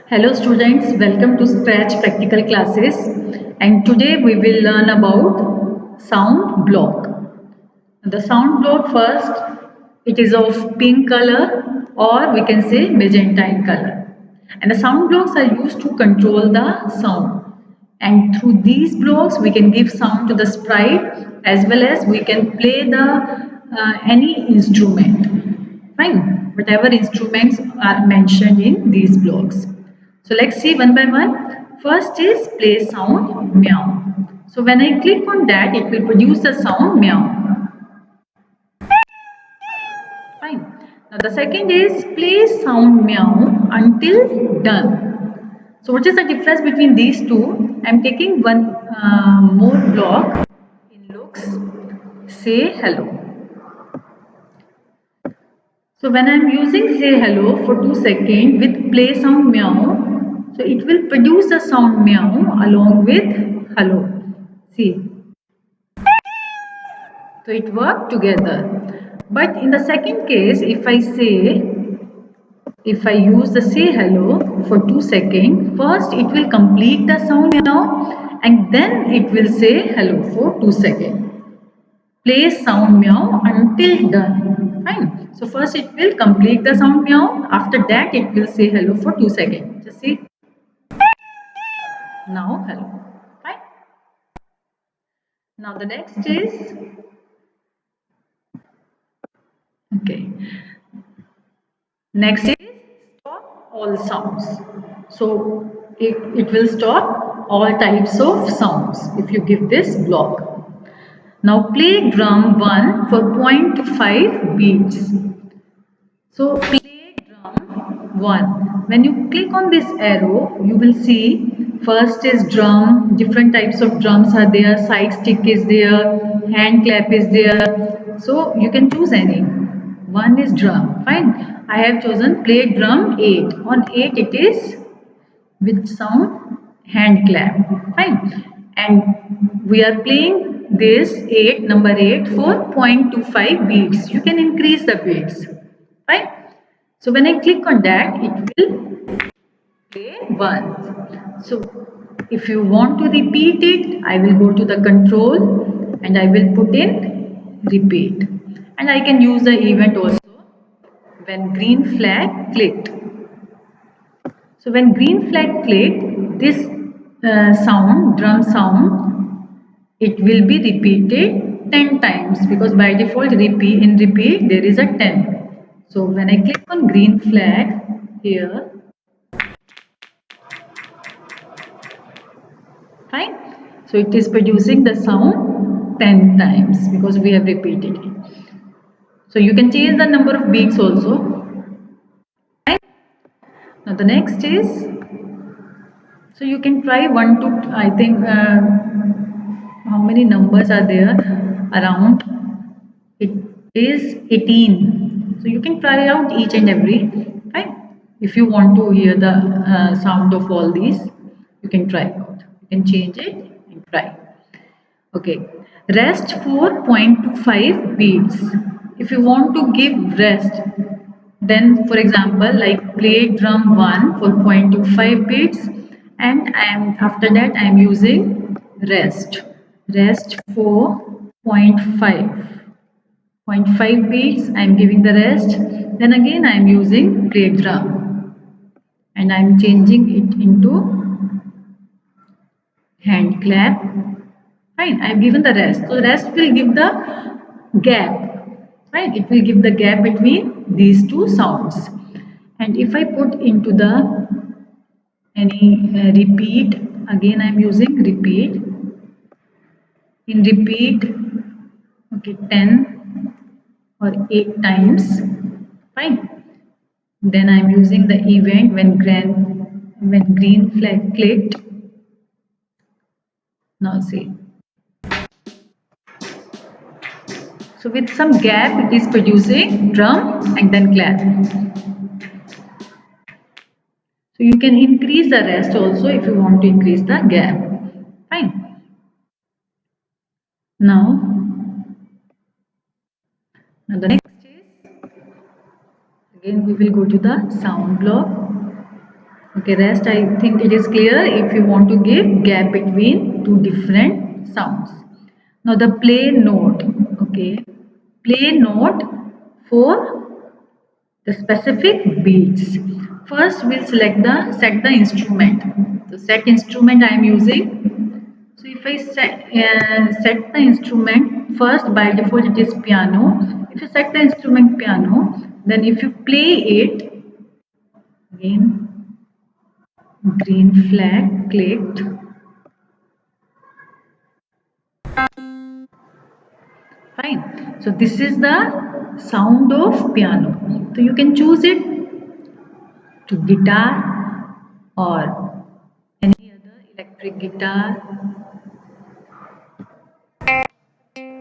Hello students, welcome to Scratch practical classes, and today we will learn about sound block. The sound block first, it is of pink color or we can say magenta in color. And the sound blocks are used to control the sound. And through these blocks we can give sound to the sprite as well as we can play the any instrument. Fine, whatever instruments are mentioned in these blocks. So let's see one by one. First is play sound meow. So when I click on that, it will produce the sound meow. Fine. Now the second is play sound meow until done. So what is the difference between these two? I am taking one more block in looks. Say hello. So when I am using say hello for 2 seconds with play sound meow, so it will produce the sound meow along with hello. See, so it work together. But in the second case, if I use the say hello for 2 seconds, first it will complete the sound meow and then it will say hello for 2 seconds. Play sound meow until done. Fine. So first it will complete the sound meow. After that it will say hello for 2 seconds. Just see. Now hello. Fine. Now the next is okay. Next is stop all sounds. So it will stop all types of sounds if you give this block. Now play drum 1 for 0.5 beats. So play drum 1. When you click on this arrow, you will see first is drum, different types of drums are there, side stick is there, hand clap is there. So you can choose any. One is drum. Fine. I have chosen play drum 8. On 8 it is with sound hand clap. Fine. And we are playing this 8 number 8 for 0.25 beats. You can increase the beats. Fine. So when I click on that, it will play 1. So if you want to repeat it, I will go to the control and I will put in repeat. And I can use the event also when green flag clicked. So when green flag clicked, this sound, drum sound, it will be repeated 10 times because by default in repeat there is a 10. So when I click on green flag here, fine. So it is producing the sound 10 times because we have repeated it. So you can change the number of beats also. Fine. Now the next is, so you can try 1 to, I think, how many numbers are there around? It is 18. So you can try out each and every, right? If you want to hear the sound of all these, you can try out. You can change it and try. Okay. Rest for 0.25 beats. If you want to give rest, then for example like play drum 1 for 0.25 beats and after that I am using rest for 0.5 beats. I am giving the rest, then again I am using play drum and I am changing it into hand clap. Fine, I have given the rest. So rest will give the gap. Right, it will give the gap between these two sounds. And if I put into the any repeat, again I am using repeat. In repeat, okay, 10 or 8 times. Fine. Then I am using the event when green flag clicked. Now see. So with some gap it is producing drum and then clap. So you can increase the rest also if you want to increase the gap. Fine. Now the next is, again we will go to the sound block. Okay, rest I think it is clear if you want to give gap between two different sounds. Now the play note, okay, play note for the specific beats. First we'll set the instrument. So set instrument I am using. So if I set the instrument, first by default it is piano. If you set the instrument piano, then if you play it, again green flag clicked. Fine. So this is the sound of piano. So you can choose it to guitar or any other electric guitar.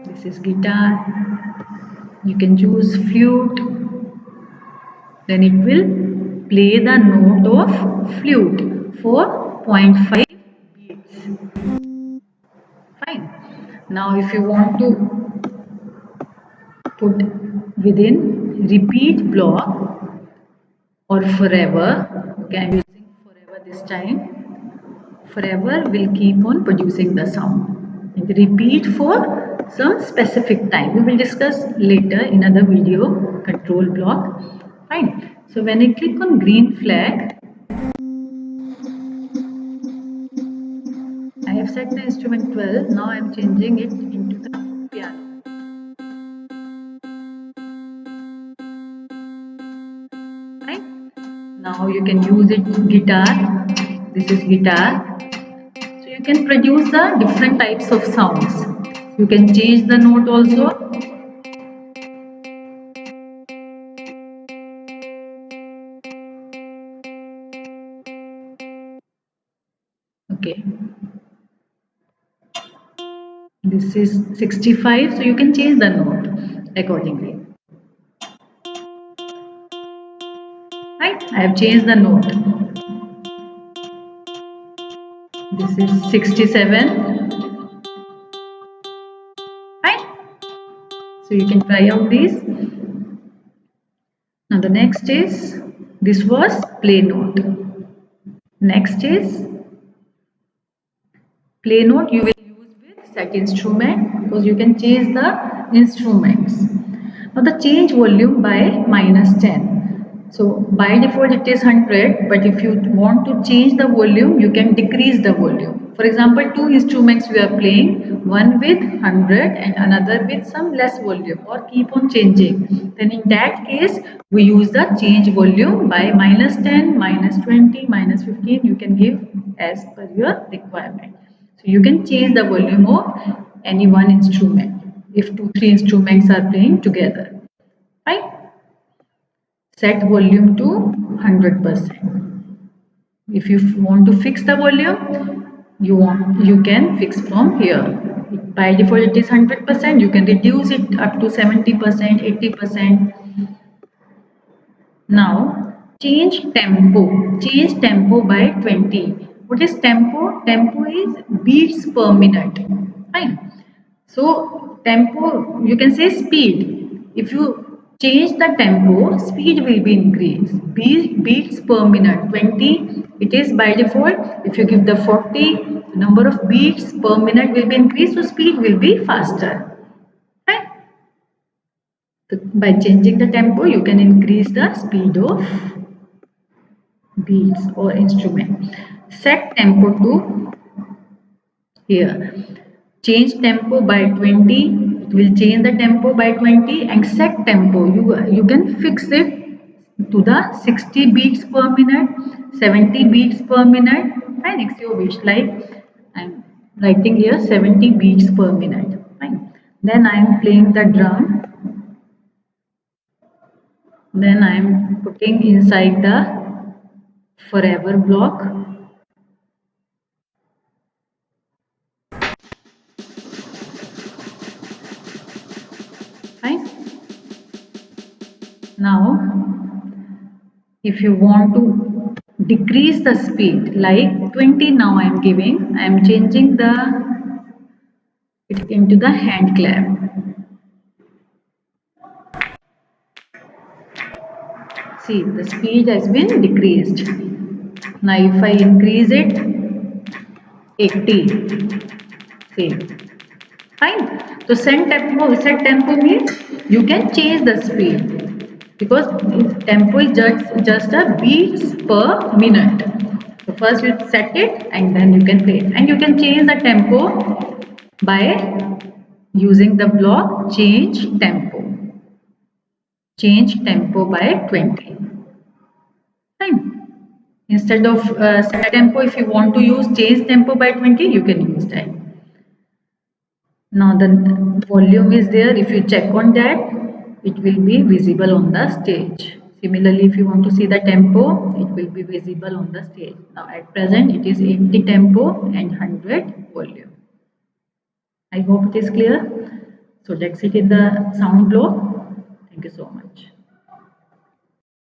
This is guitar. You can choose flute. Then it will play the note of flute for 0.5 beats. Fine. Now if you want to put within repeat block or forever, okay, I'm using forever this time. Forever will keep on producing the sound and repeat for some specific time. We will discuss later in another video control block. Fine. So when I click on green flag, I have set the instrument 12. Now I am changing it into the piano. Right? Now you can use it guitar. This is guitar. So you can produce the different types of sounds. You can change the note also. Okay. This is 65, so you can change the note accordingly. Right? I have changed the note. This is 67. Right? So you can try out these. Now the next is, this was play note. Next is play note you will use with set instrument because you can change the instruments. Now the change volume by -10. So by default it is 100, but if you want to change the volume, you can decrease the volume. For example, two instruments we are playing, one with 100 and another with some less volume or keep on changing. Then in that case, we use the change volume by -10, -20, -15. You can give as per your requirement. So you can change the volume of any one instrument if two, three instruments are playing together. Right? Set volume to 100%. If you want to fix the volume, you can fix from here. By default it is 100%. You can reduce it up to 70%, 80%. Now change tempo. Change tempo by 20. What is tempo? Tempo is beats per minute. Fine. So tempo, you can say speed. If you change the tempo, speed will be increased. Beats per minute 20. It is by default. If you give the 40, the number of beats per minute will be increased, so speed will be faster. Right? So by changing the tempo, you can increase the speed of beats or instrument. Set tempo to here. Change tempo by 20. It will change the tempo by 20 and set tempo. You can fix it to the 60 beats per minute, 70 beats per minute. Fine, it's your wish. Like I'm writing here 70 beats per minute. Fine. Then I am playing the drum. Then I am putting inside the forever block. Fine. Now, if you want to decrease the speed, like 20 now I am giving, I am changing it into the hand clap. See, the speed has been decreased. Now if I increase it 80, same. Fine. So set tempo means you can change the speed because tempo is just a beats per minute. So first you set it and then you can play it. And you can change the tempo by using the block change tempo. Change tempo by 20. Fine. Instead of set tempo, if you want to use change tempo by 20, you can use that. Now the volume is there. If you check on that, it will be visible on the stage. Similarly, if you want to see the tempo, it will be visible on the stage. Now at present, it is 80 tempo and 100 volume. I hope it is clear. So let's see it in the sound block. Thank you so much.